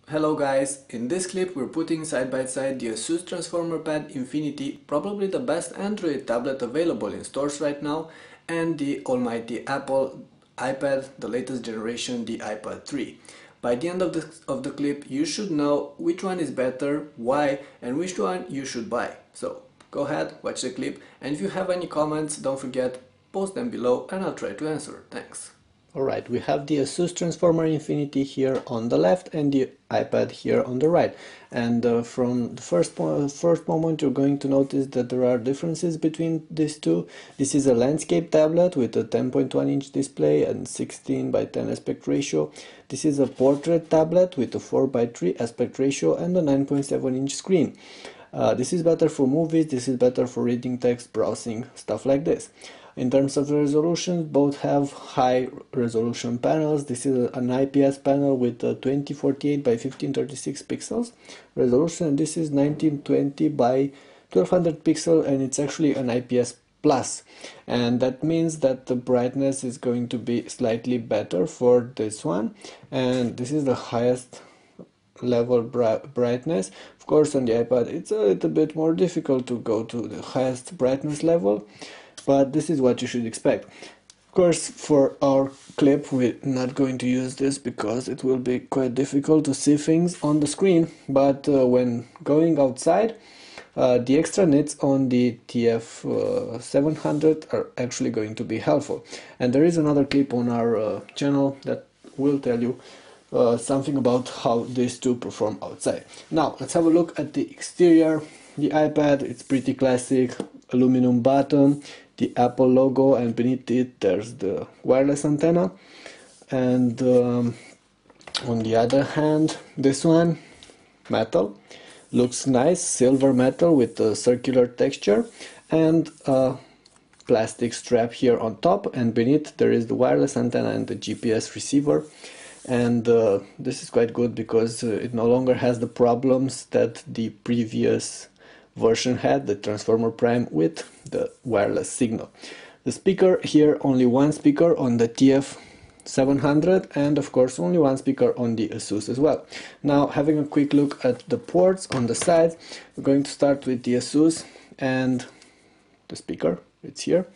Hello guys, in this clip we're putting side by side the ASUS Transformer Pad Infinity, probably the best Android tablet available in stores right now, and the almighty Apple iPad, the latest generation, the iPad 3. By the end of the clip you should know which one is better, why, and which one you should buy. So go ahead, watch the clip, and if you have any comments, don't forget, post them below and I'll try to answer. Thanks. Alright, we have the ASUS Transformer Infinity here on the left and the iPad here on the right. And from the first moment you're going to notice that there are differences between these two. This is a landscape tablet with a 10.1-inch display and 16 by 10 aspect ratio. This is a portrait tablet with a 4 by 3 aspect ratio and a 9.7-inch screen. This is better for movies, this is better for reading text, browsing, stuff like this. In terms of resolution, both have high resolution panels. This is an IPS panel with 2048 by 1536 pixels resolution, and this is 1920 by 1200 pixel, and it's actually an IPS plus, and that means that the brightness is going to be slightly better for this one, and this is the highest level brightness. Of course, on the iPad it's a little bit more difficult to go to the highest brightness level, but this is what you should expect. Of course, for our clip we're not going to use this because it will be quite difficult to see things on the screen, but when going outside, the extra nits on the TF700 are actually going to be helpful. And there is another clip on our channel that will tell you something about how these two perform outside. Now let's have a look at the exterior. The iPad, it's pretty classic, aluminum bottom, the Apple logo, and beneath it there's the wireless antenna. And on the other hand, this one, metal, looks nice, silver metal with a circular texture, and a plastic strap here on top, and beneath there is the wireless antenna and the GPS receiver. And this is quite good because it no longer has the problems that the previous version had, the Transformer Prime, with the wireless signal. The speaker here, only one speaker on the TF700, and of course only one speaker on the ASUS as well. Now, having a quick look at the ports on the side, we're going to start with the ASUS and the speaker, it's here,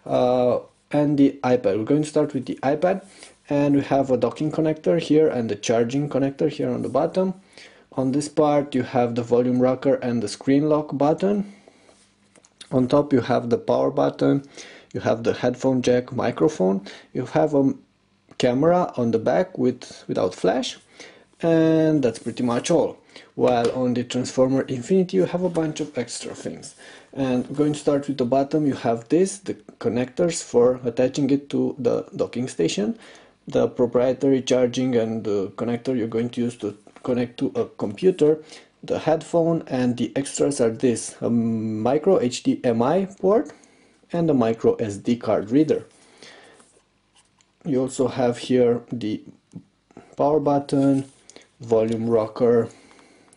and the iPad. We're going to start with the iPad, and we have a docking connector here and the charging connector here on the bottom. On this part you have the volume rocker and the screen lock button. On top you have the power button, you have the headphone jack, microphone, you have a camera on the back without flash, and that's pretty much all. While on the Transformer Infinity you have a bunch of extra things. And we're going to start with the bottom. You have this, the connectors for attaching it to the docking station, the proprietary charging and the connector you're going to use to connect to a computer, the headphone, and the extras are this, a micro HDMI port and a micro SD card reader. You also have here the power button, volume rocker,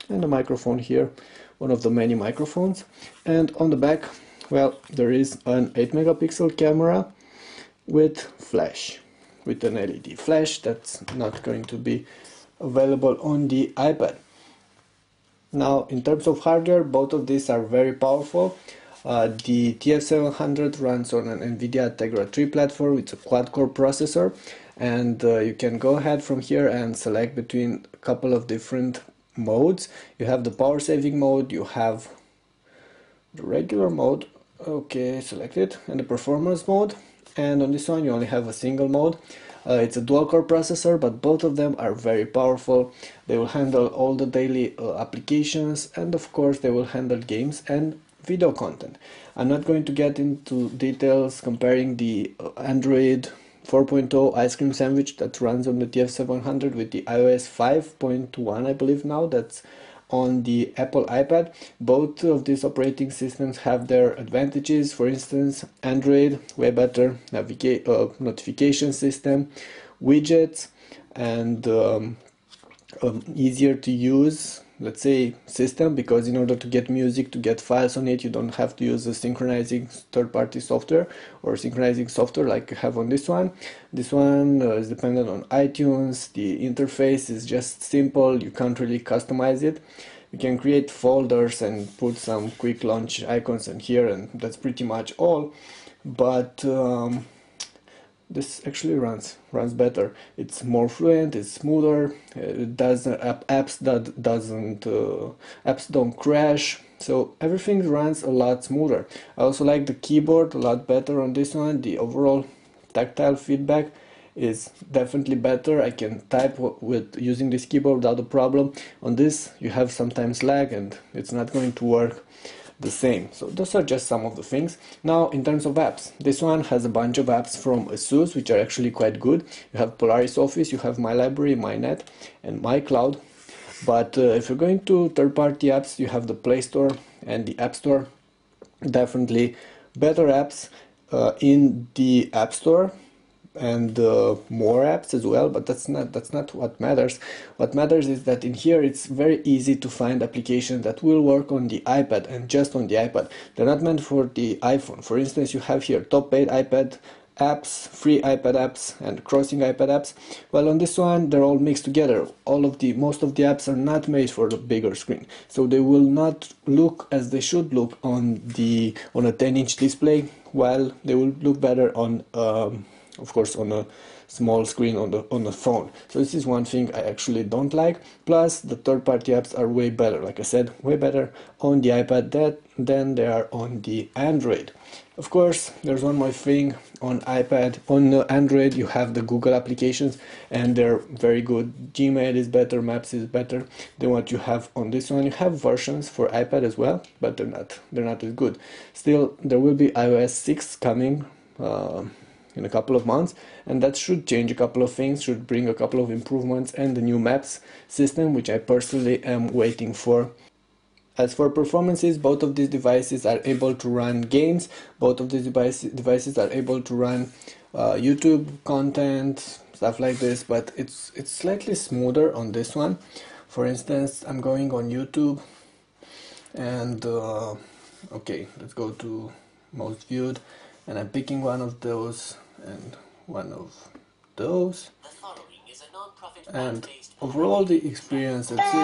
and a microphone here, one of the many microphones. And on the back, well, there is an 8 megapixel camera with flash, with an LED flash that's not going to be available on the iPad. Now, in terms of hardware, both of these are very powerful. The TF700 runs on an NVIDIA Tegra 3 platform. It's a quad-core processor, and you can go ahead from here and select between a couple of different modes. You have the power saving mode, you have the regular mode, okay, select it, and the performance mode. And on this one you only have a single mode. It's a dual-core processor, but both of them are very powerful. They will handle all the daily applications, and of course they will handle games and video content. I'm not going to get into details comparing the Android 4.0 ice cream sandwich that runs on the TF700 with the iOS 5.1, I believe now, that's on the Apple iPad. Both of these operating systems have their advantages. For instance, Android, way better notification system, widgets, and easier to use, let's say, system, because in order to get music, to get files on it, you don't have to use a synchronizing third-party software or synchronizing software like you have on this one. This one is dependent on iTunes. The interface is just simple, you can't really customize it. You can create folders and put some quick launch icons in here, and that's pretty much all. But this actually runs better. It's more fluent, it's smoother, it does apps don't crash, so everything runs a lot smoother. I also like the keyboard a lot better on this one. The overall tactile feedback is definitely better. I can type with using this keyboard without a problem. On this you have sometimes lag and it's not going to work the same. So those are just some of the things. Now in terms of apps, this one has a bunch of apps from ASUS which are actually quite good. You have Polaris Office, you have My Library, MyNet and MyCloud. But if you're going to third-party apps, you have the Play Store and the App Store. Definitely better apps in the App Store, and more apps as well, but that's not what matters. What matters is that in here it's very easy to find applications that will work on the iPad and just on the iPad. They're not meant for the iPhone. For instance, you have here top paid iPad apps, free iPad apps, and crossing iPad apps. Well, on this one they're all mixed together. Most of the apps are not made for the bigger screen, so they will not look as they should look on a 10-inch display, while they will look better on of course on a small screen on the phone. So this is one thing I actually don't like. Plus the third-party apps are way better, like I said, way better on the iPad than they are on the Android. Of course, there's one more thing. On iPad, on Android you have the Google applications and they're very good. Gmail is better, Maps is better than what you have on this one. You have versions for iPad as well, but they're not as good. Still, there will be iOS 6 coming in a couple of months, and that should change a couple of things, should bring a couple of improvements, and the new Maps system, which I personally am waiting for. As for performances, both of these devices are able to run games, both of these devices are able to run YouTube content, stuff like this, but it's slightly smoother on this one. For instance, I'm going on YouTube and okay, let's go to most viewed, and I'm picking one of those and one of those, and overall the experience, let's see.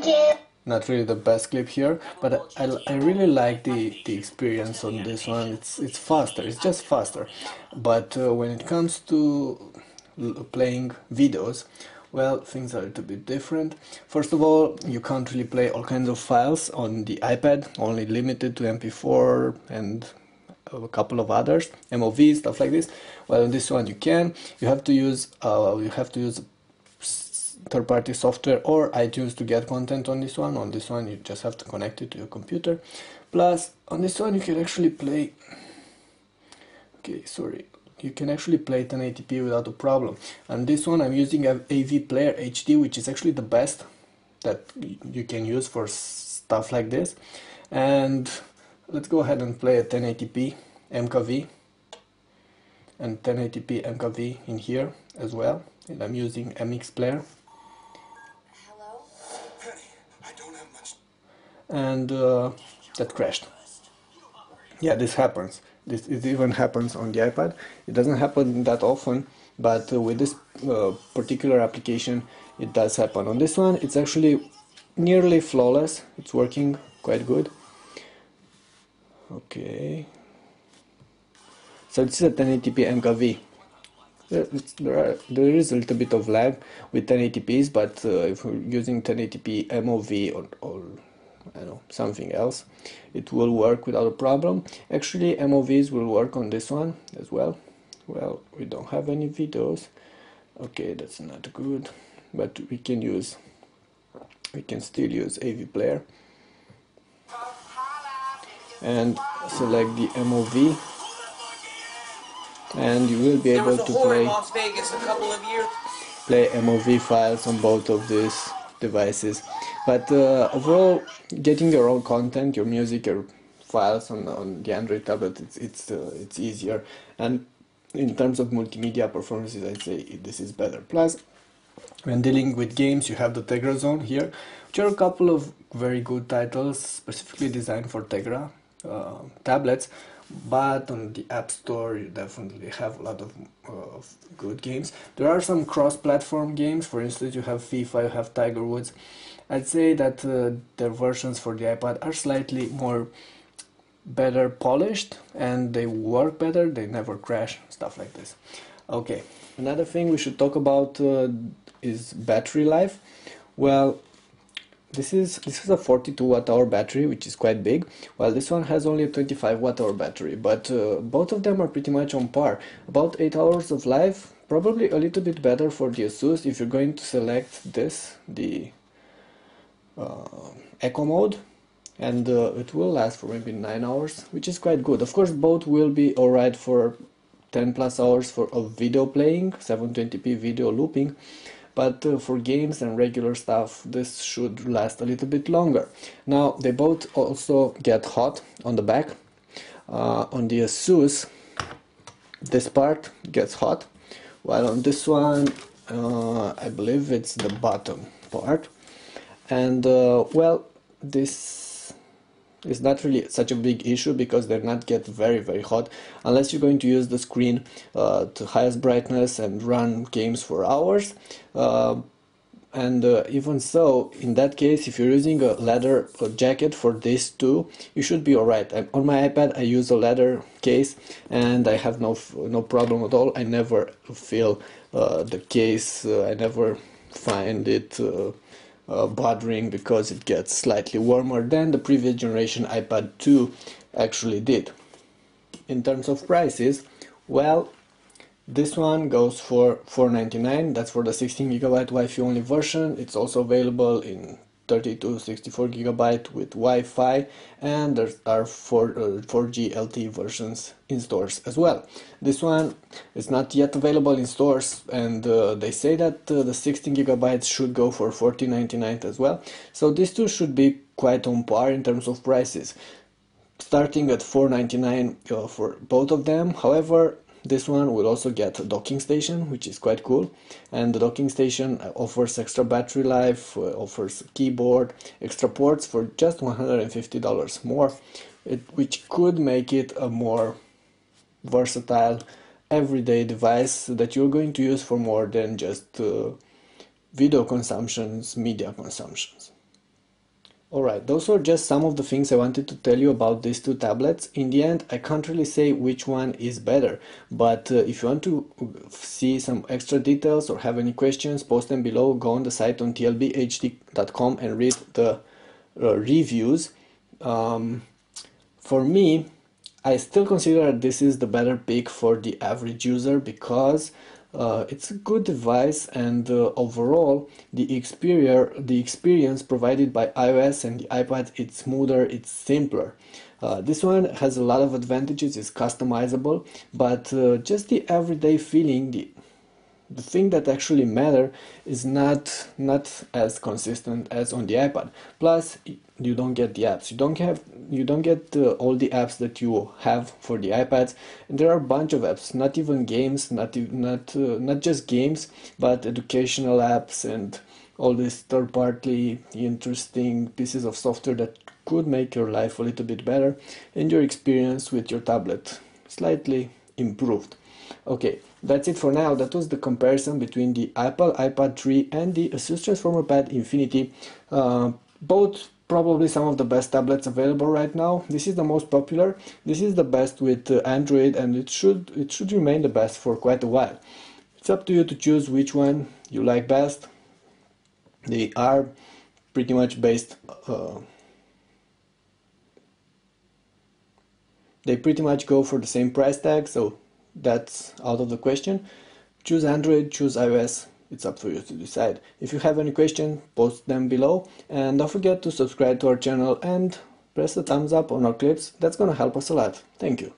Okay. Not really the best clip here, but I really like the experience on this one. It's faster, it's just faster. But when it comes to playing videos, well, things are a little bit different. First of all, you can't really play all kinds of files on the iPad, only limited to MP4 and a couple of others, MOV, stuff like this. Well, on this one you can. You have to use third-party software or iTunes to get content on this one. On this one you just have to connect it to your computer. Plus, on this one you can actually play, you can actually play 1080p without a problem. And this one I'm using a AV Player HD, which is actually the best that you can use for stuff like this. And let's go ahead and play a 1080p MKV and 1080p MKV in here as well. And I'm using MX Player. Hello? Penny, I don't have much. And that crashed. Yeah, this happens. It even happens on the iPad. It doesn't happen that often, but with this particular application it does happen. On this one it's actually nearly flawless. It's working quite good. Okay, so this is a 1080p MKV. There is a little bit of lag with 1080p's, but if we're using 1080p MOV or I don't know, something else, it will work without a problem. Actually, MOVs will work on this one as well. Well, we don't have any videos. Okay, that's not good, but we can still use AV Player and select the MOV, and you will be able to play MOV files on both of these devices. But overall, getting your own content, your music, your files on the Android tablet, it's easier. And in terms of multimedia performances, I'd say this is better. Plus, when dealing with games, you have the Tegra Zone here, which are a couple of very good titles specifically designed for Tegra tablets. But on the App Store, you definitely have a lot of good games. There are some cross-platform games. For instance, you have FIFA, you have Tiger Woods. I'd say that their versions for the iPad are slightly more better polished, and they work better. They never crash, stuff like this. Okay, another thing we should talk about is battery life. Well, this is a 42 watt-hour battery, which is quite big, while this one has only a 25 watt-hour battery, but both of them are pretty much on par. About 8 hours of life, probably a little bit better for the Asus if you're going to select this, the Eco mode, and it will last for maybe 9 hours, which is quite good. Of course, both will be alright for 10 plus hours of video playing, 720p video looping, but for games and regular stuff, this should last a little bit longer. Now, they both also get hot on the back. On the Asus, this part gets hot, while on this one, I believe it's the bottom part. And well, this is not really such a big issue because they're not get very hot unless you're going to use the screen to highest brightness and run games for hours. And even so, in that case, if you're using a leather jacket for this too, you should be alright. On my iPad, I use a leather case, and I have no problem at all. I never feel the case. I never find it bothering because it gets slightly warmer than the previous generation iPad 2 actually did. In terms of prices, well, this one goes for $499. That's for the 16GB Wi-Fi only version. It's also available in 32, 64GB with Wi-Fi, and there are 4G LTE versions in stores as well. This one is not yet available in stores, and they say that the 16GB should go for $14.99 as well. So these two should be quite on par in terms of prices, starting at $499 for both of them. However, this one will also get a docking station, which is quite cool, and the docking station offers extra battery life, offers a keyboard, extra ports for just $150 more, which could make it a more versatile everyday device that you're going to use for more than just video consumptions, media consumptions. Alright, those are just some of the things I wanted to tell you about these two tablets. In the end, I can't really say which one is better, but if you want to see some extra details or have any questions, post them below. Go on the site on tlbhd.com and read the reviews. For me, I still consider this is the better pick for the average user because it's a good device, and overall the experience provided by iOS and the iPad, it's smoother, it's simpler. This one has a lot of advantages, it's customizable, but just the everyday feeling, the thing that actually matter is not as consistent as on the iPad. Plus, you don't get the apps. You don't get all the apps that you have for the iPads. And there are a bunch of apps, not even games, not just games, but educational apps and all these third-party interesting pieces of software that could make your life a little bit better and your experience with your tablet slightly improved. Okay, that's it for now. That was the comparison between the Apple iPad 3 and the Asus Transformer Pad Infinity. Both probably some of the best tablets available right now. This is the most popular. This is the best with Android, and it should remain the best for quite a while. It's up to you to choose which one you like best. They are pretty much based. They pretty much go for the same price tag, so that's out of the question. Choose Android, choose iOS, it's up for you to decide. If you have any question, post them below, and don't forget to subscribe to our channel and press the thumbs up on our clips. That's gonna help us a lot. Thank you.